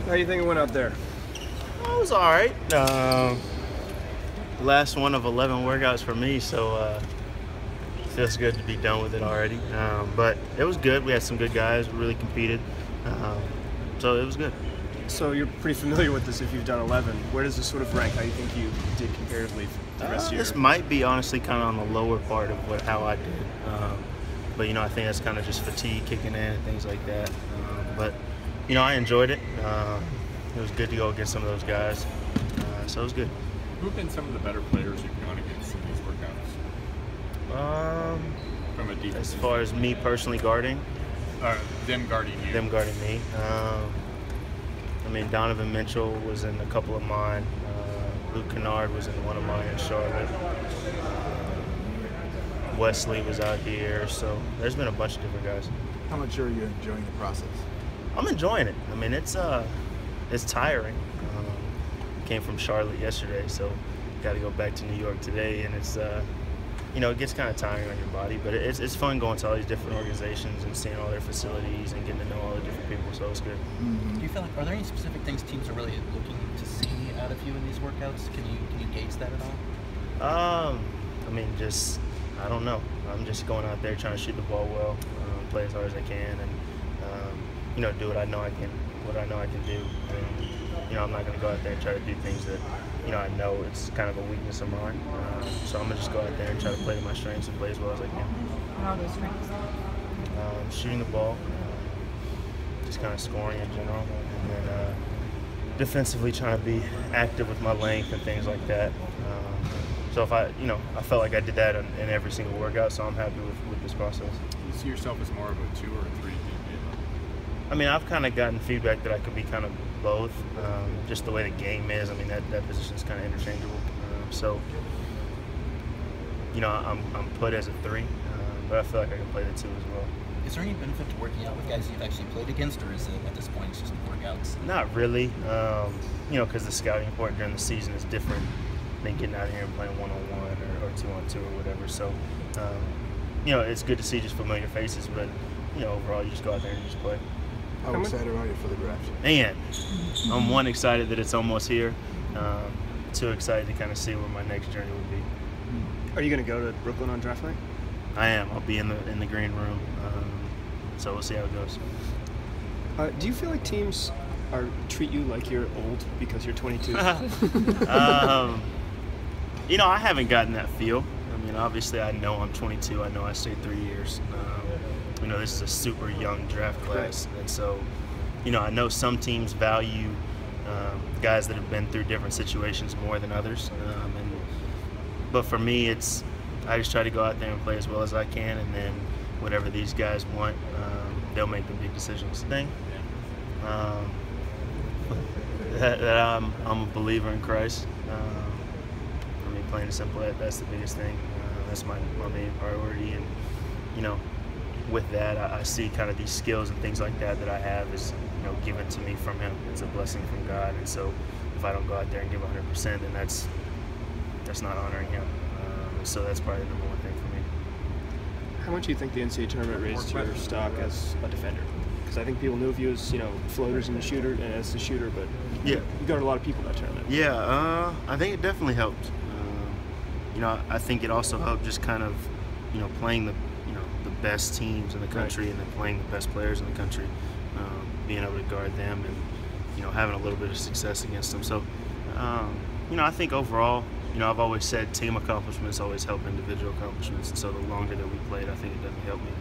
How do you think it went out there? It was all right. Last one of 11 workouts for me, so feels good to be done with it already. But it was good. We had some good guys, really competed, so it was good. So you're pretty familiar with this if you've done 11. Where does this sort of rank? How do you think you did comparatively for the rest of your... This might be honestly kind of on the lower part of how I did. But, I think that's kind of just fatigue kicking in and things like that. But, I enjoyed it. It was good to go against some of those guys. So it was good. Who have been some of the better players you've gone against in these workouts? From a defense. As far as me personally guarding? Them guarding you. Them guarding me. Donovan Mitchell was in a couple of mine. Luke Kennard was in one of mine in Charlotte. Wesley was out here. So there's been a bunch of different guys. How much are you enjoying the process? I'm enjoying it. It's tiring. Came from Charlotte yesterday, so got to go back to New York today, and it's it gets kind of tiring on your body, but it's fun going to all these different organizations and seeing all their facilities and getting to know all the different people, so it's good. Mm-hmm. Do you feel like, are there any specific things teams are really looking to see out of you in these workouts? Can you gauge that at all? I don't know. I'm just going out there trying to shoot the ball well, play as hard as I can, and do what I know I can do. And, I'm not going to go out there and try to do things that, I know it's kind of a weakness of mine. So I'm going to just go out there and try to play to my strengths and play as well as I can. What are those strengths? Shooting the ball, just kind of scoring in general, and then defensively trying to be active with my length and things like that. So if I felt like I did that in every single workout, so I'm happy with this process. Do you see yourself as more of a 2 or a 3? I've kind of gotten feedback that I could be kind of both, just the way the game is. That position is kind of interchangeable. I'm put as a 3, but I feel like I can play the 2 as well. Is there any benefit to working out with guys you've actually played against, or is it at this point it's just workouts? Not really, because the scouting report during the season is different than getting out here and playing 1-on-1 or 2-on-2 or whatever. So, it's good to see just familiar faces, but overall you just go out there and just play. How excited are you for the draft? Man, I'm excited that it's almost here. 2 excited to kind of see where my next journey would be. Are you going to go to Brooklyn on draft night? I am. I'll be in the green room. So we'll see how it goes. Do you feel like teams treat you like you're old because you're 22? I haven't gotten that feel. Obviously I know I'm 22. I know I stayed 3 years. This is a super young draft class, and so, I know some teams value guys that have been through different situations more than others. But for me, I just try to go out there and play as well as I can, and then whatever these guys want, they'll make the big decisions. That I'm a believer in Christ. Plain and simple, that's the biggest thing. That's my main priority, and with that, I see kind of these skills and things like that I have is given to me from Him. It's a blessing from God, and so if I don't go out there and give 100%, then that's not honoring Him. So that's probably the number one thing for me. How much do you think the NCAA tournament raised your stock as a defender? Because I think people knew of you as floaters and as the shooter, but yeah, you got a lot of people in that tournament. Yeah, I think it definitely helped. I think it also helped just kind of playing the best teams in the country, right, and then playing the best players in the country, being able to guard them and having a little bit of success against them. So I think overall, I've always said team accomplishments always help individual accomplishments, and so the longer that we played, I think it definitely helped me.